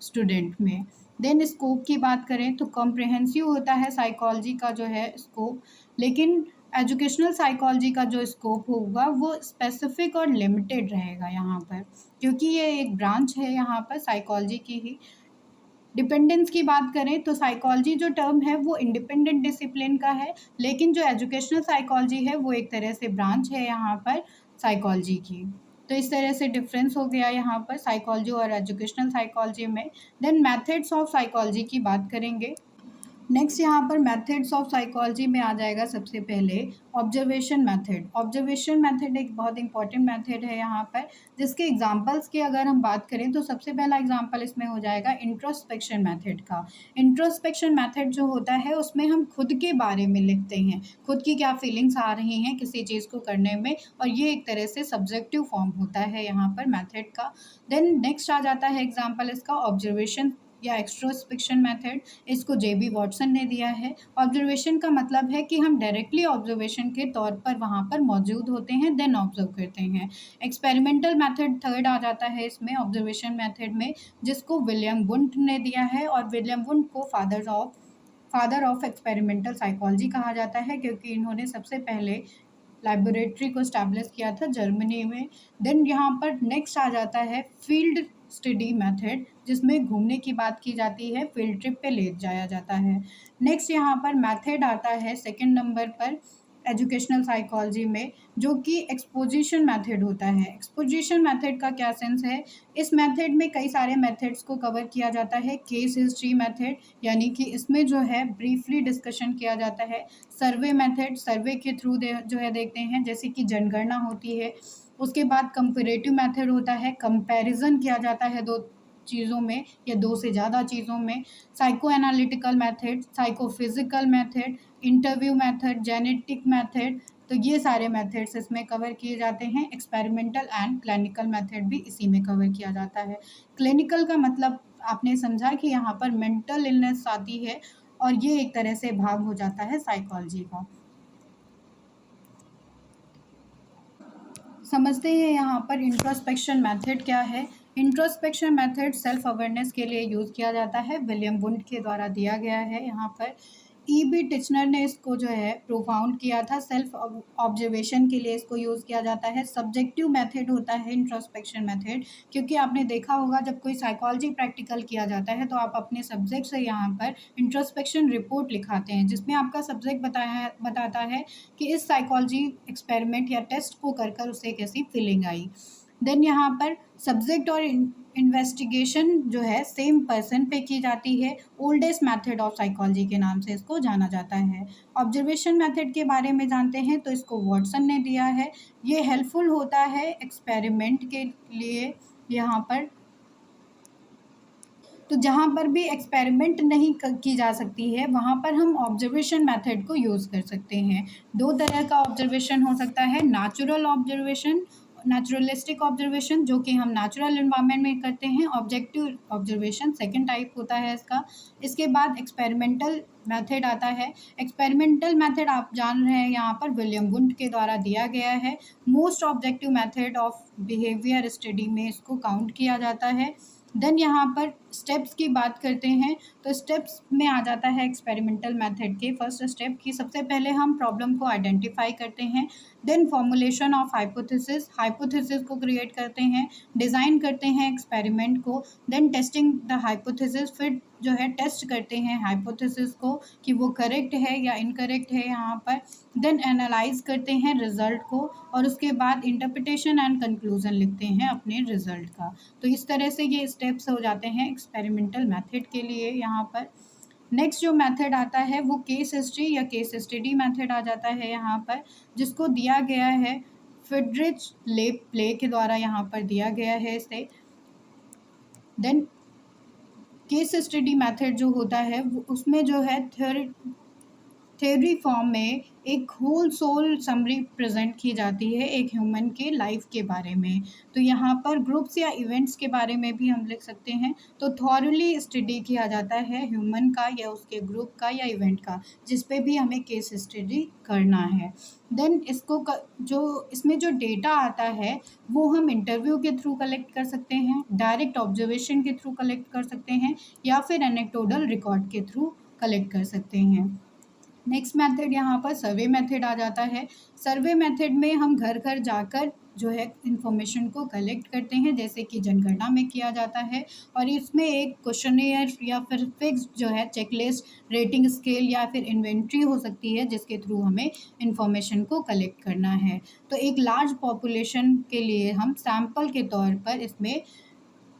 S1: स्टूडेंट में। देन स्कोप की बात करें तो कॉम्प्रिहेंसिव होता है साइकोलॉजी का जो है स्कोप, लेकिन एजुकेशनल साइकोलॉजी का जो स्कोप होगा वो स्पेसिफिक और लिमिटेड रहेगा यहाँ पर, क्योंकि ये एक ब्रांच है यहाँ पर साइकोलॉजी की ही। डिपेंडेंस की बात करें तो साइकोलॉजी जो टर्म है वो इंडिपेंडेंट डिसिप्लिन का है, लेकिन जो एजुकेशनल साइकोलॉजी है वो एक तरह से ब्रांच है यहाँ पर साइकोलॉजी की। तो इस तरह से डिफरेंस हो गया यहाँ पर साइकोलॉजी और एजुकेशनल साइकोलॉजी में। देन मेथड्स ऑफ साइकोलॉजी की बात करेंगे। नेक्स्ट यहाँ पर मेथड्स ऑफ साइकोलॉजी में आ जाएगा सबसे पहले ऑब्जर्वेशन मेथड। ऑब्जर्वेशन मेथड एक बहुत इंपॉर्टेंट मेथड है यहाँ पर, जिसके एग्जांपल्स की अगर हम बात करें तो सबसे पहला एग्जांपल इसमें हो जाएगा इंट्रोस्पेक्शन मेथड का। इंट्रोस्पेक्शन मेथड जो होता है उसमें हम खुद के बारे में लिखते हैं, खुद की क्या फीलिंग्स आ रही हैं किसी चीज़ को करने में, और ये एक तरह से सब्जेक्टिव फॉर्म होता है यहाँ पर मेथड का। देन नेक्स्ट आ जाता है एग्जाम्पल इसका ऑब्जर्वेशन या एक्सट्रोस्पेक्शन मेथड। इसको जेबी वॉटसन ने दिया है। ऑब्जर्वेशन का मतलब है कि हम डायरेक्टली ऑब्जर्वेशन के तौर पर वहाँ पर मौजूद होते हैं, देन ऑब्जर्व करते हैं। एक्सपेरिमेंटल मेथड थर्ड आ जाता है इसमें ऑब्जर्वेशन मेथड में, जिसको विलियम वुंड ने दिया है, और विलियम वुंड को फादर ऑफ एक्सपेरिमेंटल साइकोलॉजी कहा जाता है, क्योंकि इन्होंने सबसे पहले लैबोरेटरी को स्टैब्लिश किया था जर्मनी में। देन यहाँ पर नेक्स्ट आ जाता है फील्ड स्टडी मेथड, जिसमें घूमने की बात की जाती है, फील्ड ट्रिप पे ले जाया जाता है। नेक्स्ट यहाँ पर मेथड आता है सेकंड नंबर पर एजुकेशनल साइकोलॉजी में, जो कि एक्सपोजिशन मेथड होता है। एक्सपोजिशन मेथड का क्या सेंस है, इस मेथड में कई सारे मेथड्स को कवर किया जाता है। केस हिस्ट्री मेथड, यानी कि इसमें जो है ब्रीफली डिस्कशन किया जाता है। सर्वे मेथड, सर्वे के थ्रू जो है देखते हैं, जैसे कि जनगणना होती है। उसके बाद कंपैरेटिव मेथड होता है, कंपैरिजन किया जाता है दो चीज़ों में या 2 से ज़्यादा चीज़ों में, psycho analytical method, psychophysical method, interview method, genetic method, तो ये सारे मेथड्स इसमें कवर किए जाते हैं। एक्सपेरिमेंटल एंड क्लिनिकल मेथड भी इसी में कवर किया जाता है। क्लिनिकल का मतलब आपने समझा कि यहाँ पर मेंटल इलनेस आती है और ये एक तरह से भाग हो जाता है साइकोलॉजी का। समझते हैं यहाँ पर इंट्रोस्पेक्शन मेथड क्या है। इंट्रोस्पेक्शन मेथड सेल्फ अवेयरनेस के लिए यूज़ किया जाता है। विलियम वुंड के द्वारा दिया गया है। यहाँ पर ई.बी. टिचनर ने इसको जो है प्रोफाउंड किया था। सेल्फ ऑब्जर्वेशन के लिए इसको यूज़ किया जाता है। सब्जेक्टिव मेथड होता है इंट्रोस्पेक्शन मेथड, क्योंकि आपने देखा होगा जब कोई साइकोलॉजी प्रैक्टिकल किया जाता है तो आप अपने सब्जेक्ट से यहाँ पर इंट्रोस्पेक्शन रिपोर्ट लिखाते हैं, जिसमें आपका सब्जेक्ट बताता है कि इस साइकोलॉजी एक्सपेरिमेंट या टेस्ट को कर उसे कैसी फीलिंग आई। देन यहाँ पर सब्जेक्ट और इन्वेस्टिगेशन जो है सेम पर्सन पे की जाती है। ओल्डेस्ट मेथड ऑफ साइकोलॉजी के नाम से इसको जाना जाता है। ऑब्जर्वेशन मेथड के बारे में जानते हैं तो इसको वॉटसन ने दिया है। ये हेल्पफुल होता है एक्सपेरिमेंट के लिए। यहाँ पर तो जहाँ पर भी एक्सपेरिमेंट नहीं की जा सकती है वहाँ पर हम ऑब्जर्वेशन मेथड को यूज़ कर सकते हैं। 2 तरह का ऑब्जर्वेशन हो सकता है, नेचुरल ऑब्जर्वेशन, नेचुरलिस्टिक ऑब्जर्वेशन जो कि हम नेचुरल एनवायरनमेंट में करते हैं। ऑब्जेक्टिव ऑब्जर्वेशन सेकंड टाइप होता है इसका। इसके बाद एक्सपेरिमेंटल मेथड आता है। एक्सपेरिमेंटल मेथड आप जान रहे हैं यहाँ पर विलियम वुंड के द्वारा दिया गया है। Most objective method of behaviour study में इसको काउंट किया जाता है। देन यहाँ पर स्टेप्स की बात करते हैं तो स्टेप्स में आ जाता है एक्सपेरिमेंटल मेथड के फर्स्ट स्टेप की सबसे पहले हम प्रॉब्लम को आइडेंटिफाई करते हैं। Then formulation of hypothesis, hypothesis को क्रिएट करते हैं, डिज़ाइन करते हैं एक्सपेरिमेंट को। देन टेस्टिंग द हाइपोथेसिस, फिर जो है टेस्ट करते हैं हाइपोथेसिस को कि वो करेक्ट है या इनकरेक्ट है यहाँ पर। देन एनालाइज करते हैं रिजल्ट को और उसके बाद इंटरप्रिटेशन एंड कंक्लूजन लिखते हैं अपने रिजल्ट का। तो इस तरह से ये स्टेप्स हो जाते हैं एक्सपेरिमेंटल मेथड के लिए यहाँ पर। नेक्स्ट जो मेथड आता है वो केस हिस्ट्री या केस स्टडी मेथड आ जाता है यहाँ पर, जिसको दिया गया है फ्रेडरिच लेप प्ले के द्वारा यहाँ पर दिया गया है इसे। देन केस स्टडी मेथड जो होता है उसमें जो है थ्योरी फॉर्म में एक होल सोल समरी प्रेजेंट की जाती है एक ह्यूमन के लाइफ के बारे में। तो यहाँ पर ग्रुप्स या इवेंट्स के बारे में भी हम लिख सकते हैं। तो थॉरली स्टडी किया जाता है ह्यूमन का या उसके ग्रुप का या इवेंट का, जिस पे भी हमें केस स्टडी करना है। देन इसको जो इसमें जो डेटा आता है वो हम इंटरव्यू के थ्रू कलेक्ट कर सकते हैं, डायरेक्ट ऑब्जर्वेशन के थ्रू कलेक्ट कर सकते हैं या फिर एनेक्डोटल रिकॉर्ड के थ्रू कलेक्ट कर सकते हैं। नेक्स्ट मेथड यहाँ पर सर्वे मेथड आ जाता है। सर्वे मेथड में हम घर घर जाकर जो है इंफॉर्मेशन को कलेक्ट करते हैं, जैसे कि जनगणना में किया जाता है। और इसमें एक क्वेश्चनेयर या फिर फिक्स जो है चेकलिस्ट, रेटिंग स्केल या फिर इन्वेंट्री हो सकती है जिसके थ्रू हमें इंफॉर्मेशन को कलेक्ट करना है। तो एक लार्ज पॉपुलेशन के लिए हम सैम्पल के तौर पर इसमें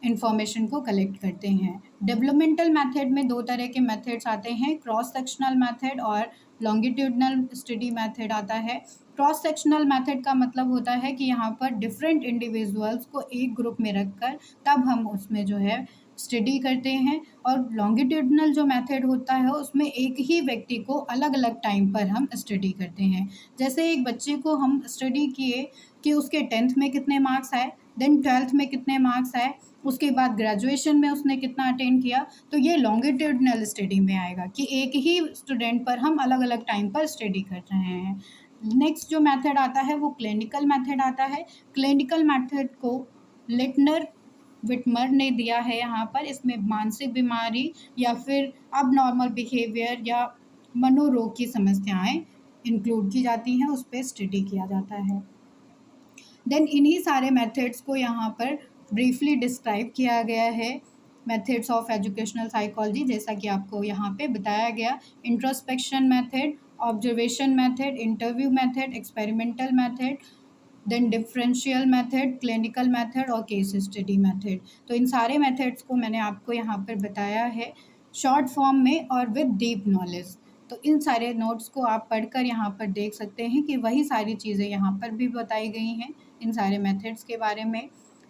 S1: इंफॉर्मेशन को कलेक्ट करते हैं। डेवलपमेंटल मेथड में 2 तरह के मेथड्स आते हैं, क्रॉस सेक्शनल मेथड और लॉन्गिट्यूडनल स्टडी मेथड आता है। क्रॉस सेक्शनल मेथड का मतलब होता है कि यहाँ पर डिफरेंट इंडिविजुअल्स को एक ग्रुप में रखकर तब हम उसमें जो है स्टडी करते हैं। और लॉन्गिट्यूडनल जो मेथड होता है उसमें एक ही व्यक्ति को अलग अलग टाइम पर हम स्टडी करते हैं। जैसे एक बच्चे को हम स्टडी किए कि उसके 10th में कितने मार्क्स आए, देन 12th में कितने मार्क्स आए, उसके बाद ग्रेजुएशन में उसने कितना अटेंड किया। तो ये लॉन्गिट्यूडनल स्टडी में आएगा कि एक ही स्टूडेंट पर हम अलग अलग टाइम पर स्टडी कर रहे हैं। नेक्स्ट जो मेथड आता है वो क्लिनिकल मेथड आता है। क्लिनिकल मेथड को लिटनर विटमर ने दिया है यहाँ पर। इसमें मानसिक बीमारी या फिर अब नॉर्मल बिहेवियर या मनोरोग की समस्याएं इंक्लूड की जाती हैं, उस पर स्टडी किया जाता है। देन इन्हीं सारे मेथड्स को यहाँ पर ब्रीफली डिस्क्राइब किया गया है। मेथड्स ऑफ एजुकेशनल साइकोलॉजी, जैसा कि आपको यहाँ पे बताया गया, introspection method, observation method, interview method, experimental method, then differential method, clinical method और केस स्टडी मेथड। तो इन सारे मेथड्स को मैंने आपको यहाँ पर बताया है शॉर्ट फॉर्म में और विद डीप नॉलेज। तो इन सारे नोट्स को आप पढ़कर यहाँ पर देख सकते हैं कि वही सारी चीज़ें यहाँ पर भी बताई गई हैं इन सारे मेथड्स के बारे में।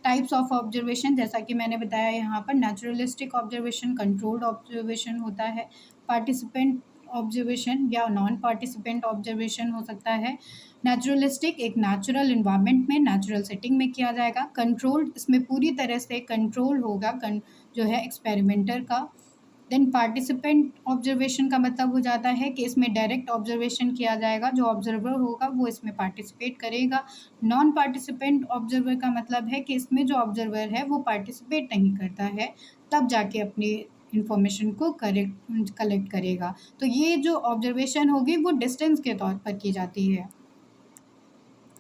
S1: टाइप्स ऑफ ऑब्जर्वेशन, जैसा कि मैंने बताया यहाँ पर नेचुरलिस्टिक ऑब्जर्वेशन, कंट्रोल्ड ऑब्जर्वेशन होता है, पार्टिसिपेंट ऑब्जर्वेशन या नॉन पार्टिसिपेंट ऑब्जर्वेशन हो सकता है। नेचुरलिस्टिक एक नेचुरल इन्वायरमेंट में, नेचुरल सेटिंग में किया जाएगा। कंट्रोल्ड, इसमें पूरी तरह से कंट्रोल होगा जो है एक्सपेरिमेंटर का। देन पार्टिसिपेंट ऑब्जर्वेशन का मतलब हो जाता है कि इसमें डायरेक्ट ऑब्जर्वेशन किया जाएगा, जो ऑब्जर्वर होगा वो इसमें पार्टिसिपेट करेगा। नॉन पार्टिसिपेंट ऑब्जर्वर का मतलब है कि इसमें जो ऑब्जर्वर है वो पार्टिसिपेट नहीं करता है, तब जाके अपनी इंफॉर्मेशन को कलेक्ट करेगा। तो ये जो ऑब्जर्वेशन होगी वो डिस्टेंस के तौर पर की जाती है।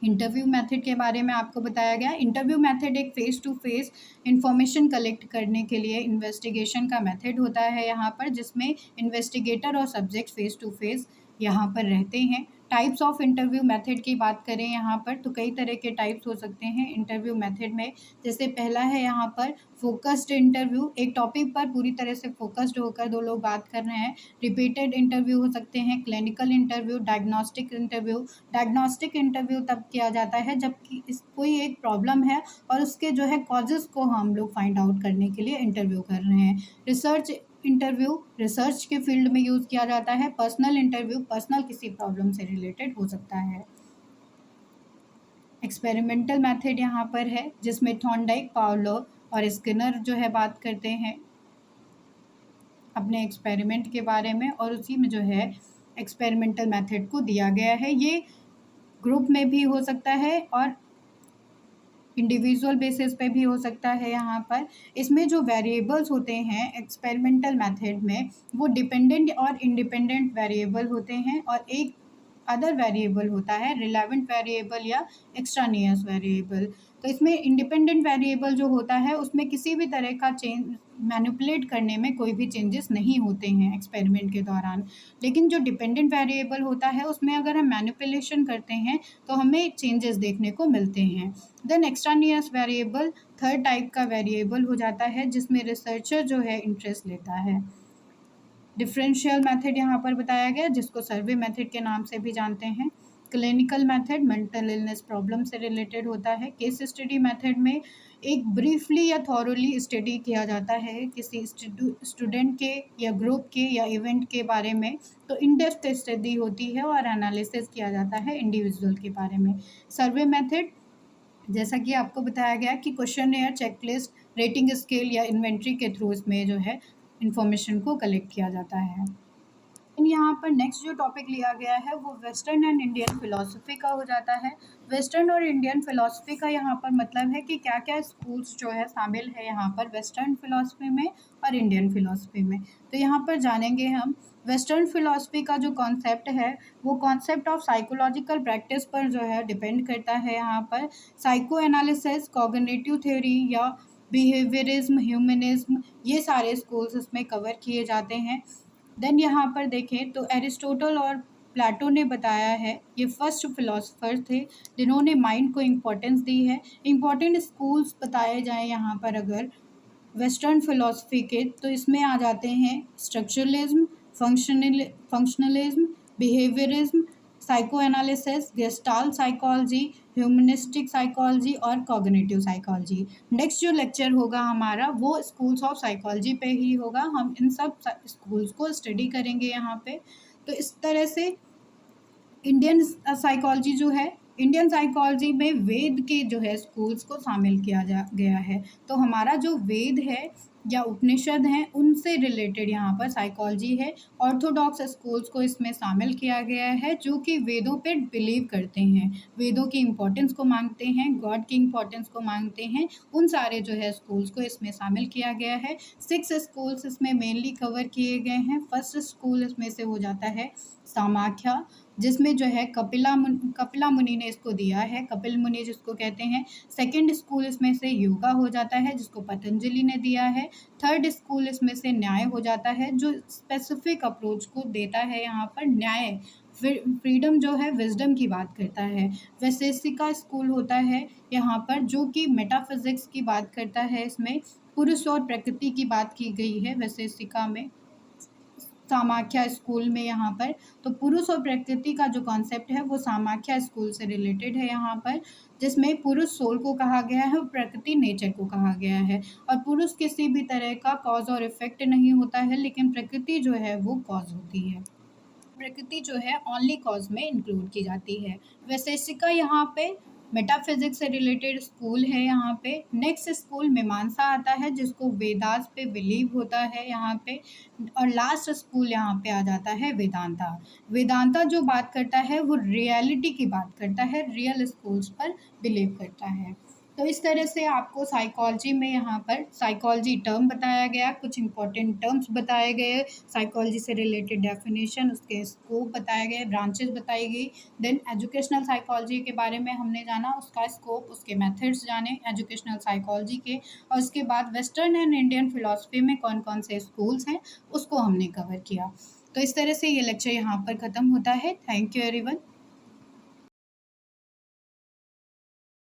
S1: इंटरव्यू मेथड के बारे में आपको बताया गया। इंटरव्यू मेथड एक face to face information collect करने के लिए इन्वेस्टिगेशन का मेथड होता है यहाँ पर, जिसमें इन्वेस्टिगेटर और सब्जेक्ट फेस टू फेस यहाँ पर रहते हैं। टाइप्स ऑफ इंटरव्यू मेथड की बात करें यहाँ पर, तो कई तरह के टाइप्स हो सकते हैं इंटरव्यू मेथड में। जैसे पहला है यहाँ पर फोकस्ड इंटरव्यू, एक टॉपिक पर पूरी तरह से फोकस्ड होकर दो लोग बात कर रहे हैं। रिपीटेड इंटरव्यू हो सकते हैं, clinical interview, diagnostic interview. Diagnostic interview तब किया जाता है जबकि कोई एक प्रॉब्लम है और उसके जो है कॉजेज़ को हम लोग फाइंड आउट करने के लिए इंटरव्यू कर रहे हैं। रिसर्च इंटरव्यू रिसर्च के फील्ड में यूज़ किया जाता है। पर्सनल इंटरव्यू पर्सनल किसी प्रॉब्लम से रिलेटेड हो सकता है। एक्सपेरिमेंटल मेथड यहाँ पर है, जिसमें थॉर्नडाइक, पावलोव और स्किनर जो है बात करते हैं अपने एक्सपेरिमेंट के बारे में, और उसी में जो है एक्सपेरिमेंटल मेथड को दिया गया है। ये ग्रुप में भी हो सकता है और इंडिविजुअल बेसिस पे भी हो सकता है। यहाँ पर इसमें जो वेरिएबल्स होते हैं एक्सपेरिमेंटल मेथड में, वो डिपेंडेंट और इंडिपेंडेंट वेरिएबल होते हैं, और एक अदर वेरिएबल होता है रिलेवेंट वेरिएबल या एक्स्ट्रानियस वेरिएबल। तो इसमें इंडिपेंडेंट वेरिएबल जो होता है उसमें किसी भी तरह का चेंज मैनिपुलेट करने में कोई भी चेंजेस नहीं होते हैं एक्सपेरिमेंट के दौरान। लेकिन जो डिपेंडेंट वेरिएबल होता है उसमें अगर हम मैनिपुलेशन करते हैं तो हमें चेंजेस देखने को मिलते हैं। देन एक्स्ट्रानियस वेरिएबल थर्ड टाइप का वेरिएबल हो जाता है, जिसमें रिसर्चर जो है इंटरेस्ट लेता है। डिफरेंशियल मेथड यहाँ पर बताया गया, जिसको सर्वे मेथड के नाम से भी जानते हैं। Clinical method mental illness problem से रिलेटेड होता है। केस स्टडी मेथड में एक ब्रीफली या थॉरोली स्टडी किया जाता है किसी स्टूडेंट के या ग्रुप के या इवेंट के बारे में, तो इन डेप्थ स्टडी होती है और एनालिसिस किया जाता है इंडिविजुअल के बारे में। सर्वे मेथड, जैसा कि आपको बताया गया कि क्वेश्चनएयर, चेकलिस्ट, रेटिंग स्केल या इन्वेंट्री के थ्रू इसमें जो है इंफॉर्मेशन को कलेक्ट किया जाता है। यहाँ पर नेक्स्ट जो टॉपिक लिया गया है वो वेस्टर्न एंड इंडियन फिलॉसफी का हो जाता है। वेस्टर्न और इंडियन फिलॉसफी का यहाँ पर मतलब है कि क्या क्या स्कूल्स जो है शामिल है यहाँ पर वेस्टर्न फिलॉसफी में और इंडियन फिलॉसफी में। तो यहाँ पर जानेंगे हम वेस्टर्न फिलॉसफी का जो कॉन्सेप्ट है वो कॉन्सेप्ट ऑफ साइकोलॉजिकल प्रैक्टिस पर जो है डिपेंड करता है। यहाँ पर साइको एनालिसिस, कॉग्निटिव थ्योरी या बिहेवियरिज्म, ह्यूमनिज्म, ये सारे स्कूल्स इसमें कवर किए जाते हैं। देन यहाँ पर देखें तो एरिस्टोटल और प्लेटो ने बताया है, ये फर्स्ट फिलोसफर थे जिन्होंने माइंड को इम्पोर्टेंस दी है। इम्पोर्टेंट स्कूल्स बताए जाएं यहाँ पर अगर वेस्टर्न फिलॉसफी के, तो इसमें आ जाते हैं structuralism, functionalism, behaviourism, psycho analysis, gestalt psychology, humanistic psychology और कॉग्निटिव साइकोलॉजी। नेक्स्ट जो लेक्चर होगा हमारा वो स्कूल्स ऑफ साइकोलॉजी पे ही होगा। हम इन सब स्कूल्स को स्टडी करेंगे यहाँ पे। तो इस तरह से इंडियन साइकोलॉजी जो है, इंडियन साइकोलॉजी में वेद के जो है स्कूल्स को शामिल किया गया है। तो हमारा जो वेद है या उपनिषद हैं उनसे रिलेटेड यहाँ पर साइकोलॉजी है। ऑर्थोडॉक्स स्कूल्स को इसमें शामिल किया गया है जो कि वेदों पे बिलीव करते हैं, वेदों की इम्पोर्टेंस को मांगते हैं, गॉड की इम्पोर्टेंस को मांगते हैं। उन सारे जो है स्कूल्स को इसमें शामिल किया गया है। 6 स्कूल्स इसमें मेनली कवर किए गए हैं। फर्स्ट स्कूल इसमें से हो जाता है सामाख्या, जिसमें जो है कपिला मुनि ने इसको दिया है, कपिल मुनि जिसको कहते हैं। सेकंड स्कूल इसमें से योगा हो जाता है, जिसको पतंजलि ने दिया है। थर्ड स्कूल इसमें से न्याय हो जाता है, जो स्पेसिफिक अप्रोच को देता है यहाँ पर न्याय, फ्रीडम जो है विजडम की बात करता है। वैशेषिका स्कूल होता है यहाँ पर, जो कि मेटाफिजिक्स की बात करता है। इसमें पुरुष और प्रकृति की बात की गई है वैशेषिका में। सामाख्या स्कूल में यहाँ पर। तो पुरुष और प्रकृति का जो कॉन्सेप्ट है वो सामाख्या स्कूल से रिलेटेड है यहाँ पर, जिसमें पुरुष सोल को कहा गया है और प्रकृति नेचर को कहा गया है। और पुरुष किसी भी तरह का कॉज और इफेक्ट नहीं होता है, लेकिन प्रकृति जो है वो कॉज होती है। प्रकृति जो है ओनली कॉज में इंक्लूड की जाती है। वैशेषिका यहाँ पे मेटाफिजिक्स से रिलेटेड स्कूल है यहाँ पे। नेक्स्ट स्कूल मीमांसा आता है, जिसको वेदास पे बिलीव होता है यहाँ पे। और लास्ट स्कूल यहाँ पे आ जाता है वेदांता। वेदांता जो बात करता है वो रियलिटी की बात करता है, रियल स्कूल्स पर बिलीव करता है। तो इस तरह से आपको साइकोलॉजी में यहाँ पर साइकोलॉजी टर्म बताया गया, कुछ इंपॉर्टेंट टर्म्स बताए गए, साइकोलॉजी से रिलेटेड डेफिनेशन, उसके स्कोप बताए गए, ब्रांचेस बताई गई। देन एजुकेशनल साइकोलॉजी के बारे में हमने जाना, उसका स्कोप, उसके मेथड्स जाने एजुकेशनल साइकोलॉजी के। और उसके बाद वेस्टर्न एंड इंडियन फिलॉसफी में कौन कौन से स्कूल्स हैं उसको हमने कवर किया। तो इस तरह से ये लेक्चर यहाँ पर ख़त्म होता है। Thank you everyone.